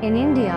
In India,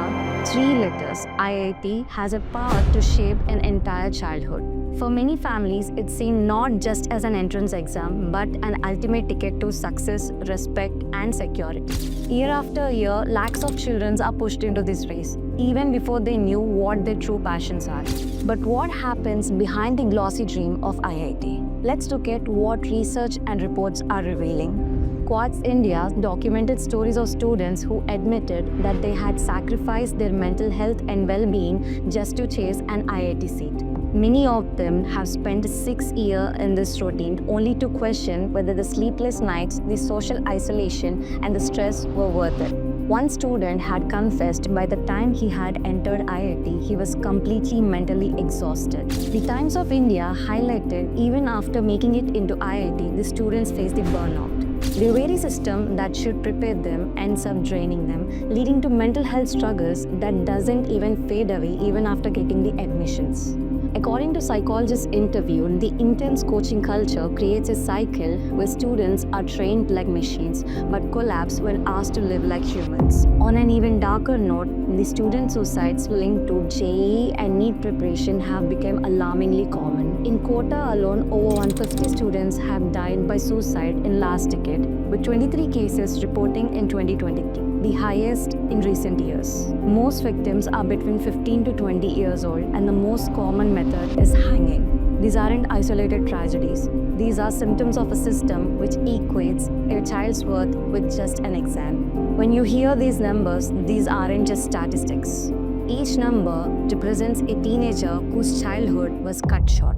three letters IIT has a power to shape an entire childhood. For many families, it's seen not just as an entrance exam, but an ultimate ticket to success, respect, and security. Year after year, lakhs of children are pushed into this race, even before they knew what their true passions are. But what happens behind the glossy dream of IIT? Let's look at what research and reports are revealing. Quartz India documented stories of students who admitted that they had sacrificed their mental health and well-being just to chase an IIT seat. Many of them have spent 6 years in this routine only to question whether the sleepless nights, the social isolation, and the stress were worth it. One student had confessed by the time he had entered IIT, he was completely mentally exhausted. The Times of India highlighted even after making it into IIT, the students faced the burnout. The very system that should prepare them ends up draining them, leading to mental health struggles that doesn't even fade away even after getting the admissions. According to psychologists interviewed, the intense coaching culture creates a cycle where students are trained like machines but collapse when asked to live like humans. On an even darker note, the student suicides linked to JEE and NEET preparation have become alarmingly common. In Kota alone, over 150 students have died by suicide in last decade, with 23 cases reporting in 2023, the highest in recent years. Most victims are between 15 to 20 years old, and the most common method is hanging. These aren't isolated tragedies. These are symptoms of a system which equates a child's worth with just an exam. When you hear these numbers, these aren't just statistics. Each number represents a teenager whose childhood was cut short.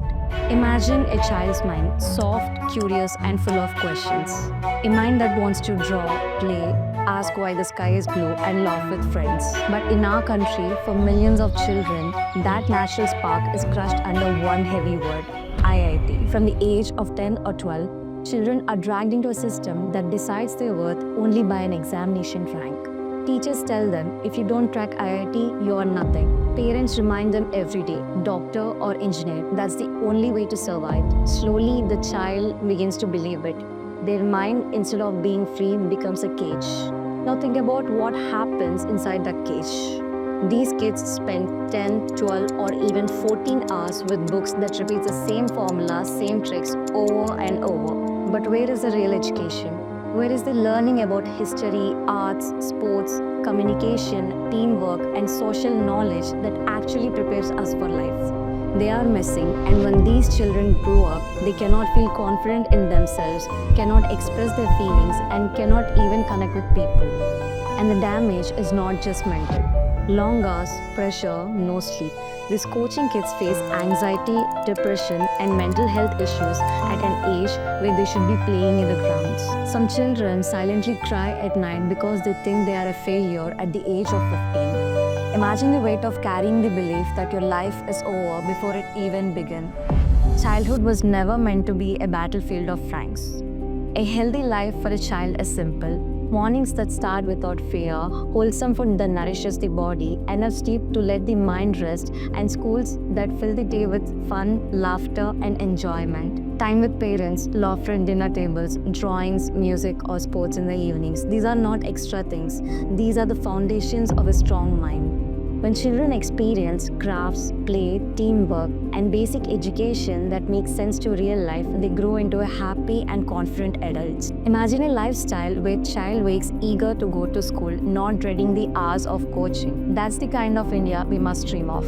Imagine a child's mind, soft, curious, and full of questions. A mind that wants to draw, play, ask why the sky is blue, and laugh with friends. But in our country, for millions of children, that natural spark is crushed under one heavy word, IIT. From the age of 10 or 12, children are dragged into a system that decides their worth only by an examination rank. Teachers tell them, if you don't crack IIT, you are nothing. Parents remind them every day, doctor or engineer, that's the only way to survive. Slowly, the child begins to believe it. Their mind, instead of being free, becomes a cage. Now think about what happens inside that cage. These kids spend 10, 12, or even 14 hours with books that repeat the same formulas, same tricks over and over. But where is the real education? Where is the learning about history, arts, sports, communication, teamwork, and social knowledge that actually prepares us for life? They are missing, and when these children grow up, they cannot feel confident in themselves, cannot express their feelings, and cannot even connect with people. And the damage is not just mental. Long hours, pressure, no sleep. These coaching kids face anxiety, depression, and mental health issues at an age where they should be playing in the grounds. Some children silently cry at night because they think they are a failure at the age of 15. Imagine the weight of carrying the belief that your life is over before it even began. Childhood was never meant to be a battlefield of ranks. A healthy life for a child is simple. Mornings that start without fear, wholesome food that nourishes the body, enough sleep to let the mind rest, and schools that fill the day with fun, laughter, and enjoyment. Time with parents, laughter at dinner tables, drawings, music, or sports in the evenings. These are not extra things. These are the foundations of a strong mind. When children experience crafts, play, teamwork, and basic education that makes sense to real life, they grow into a happy and confident adults. Imagine a lifestyle where child wakes eager to go to school, not dreading the hours of coaching. That's the kind of India we must dream of.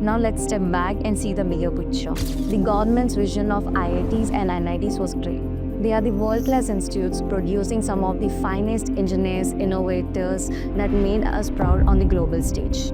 Now let's step back and see the bigger picture. The government's vision of IITs and NITs was great. They are the world-class institutes producing some of the finest engineers, innovators that made us proud on the global stage.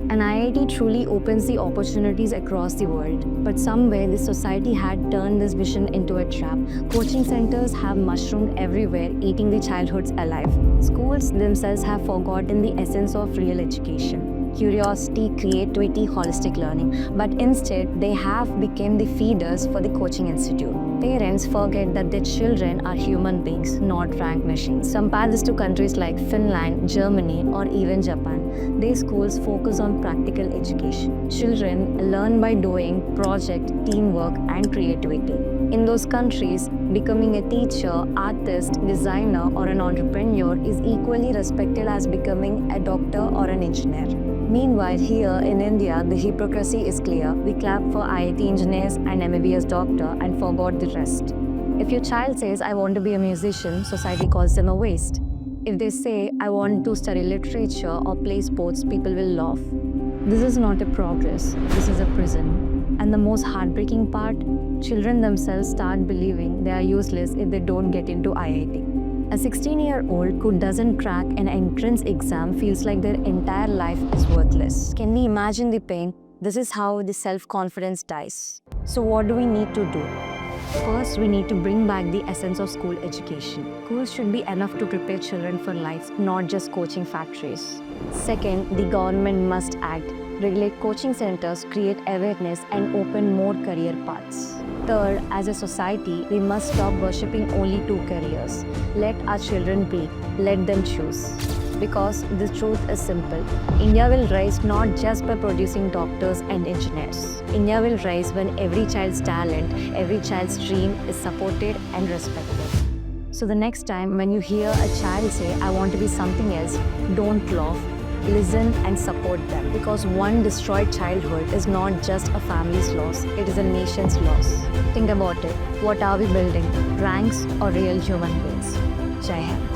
An IIT truly opens the opportunities across the world. But somewhere, the society had turned this vision into a trap. Coaching centers have mushroomed everywhere, eating the childhoods alive. Schools themselves have forgotten the essence of real education. Curiosity, creativity, holistic learning. But instead, they have become the feeders for the coaching institute. Parents forget that their children are human beings, not rank machines. Compare this to countries like Finland, Germany, or even Japan. These schools focus on practical education. Children learn by doing, project, teamwork, and creativity. In those countries, becoming a teacher, artist, designer, or an entrepreneur is equally respected as becoming a doctor or an engineer. Meanwhile, here in India, the hypocrisy is clear. We clap for IIT engineers and MBBS doctor and forgot the rest. If your child says, I want to be a musician, society calls them a waste. If they say, I want to study literature or play sports, people will laugh. This is not a progress, this is a prison. And the most heartbreaking part, children themselves start believing they are useless if they don't get into IIT. A 16-year-old who doesn't crack an entrance exam feels like their entire life is worthless. Can we imagine the pain? This is how the self-confidence dies. So what do we need to do? First, we need to bring back the essence of school education. Schools should be enough to prepare children for life, not just coaching factories. Second, the government must act, regulate coaching centers, create awareness, and open more career paths. Third, as a society, we must stop worshipping only two careers. Let our children be, let them choose. Because the truth is simple. India will rise not just by producing doctors and engineers. India will rise when every child's talent, every child's dream is supported and respected. So the next time when you hear a child say, I want to be something else, don't laugh. Listen and support them. Because one destroyed childhood is not just a family's loss, it is a nation's loss. Think about it. What are we building? Ranks or real human beings? Jai Hind.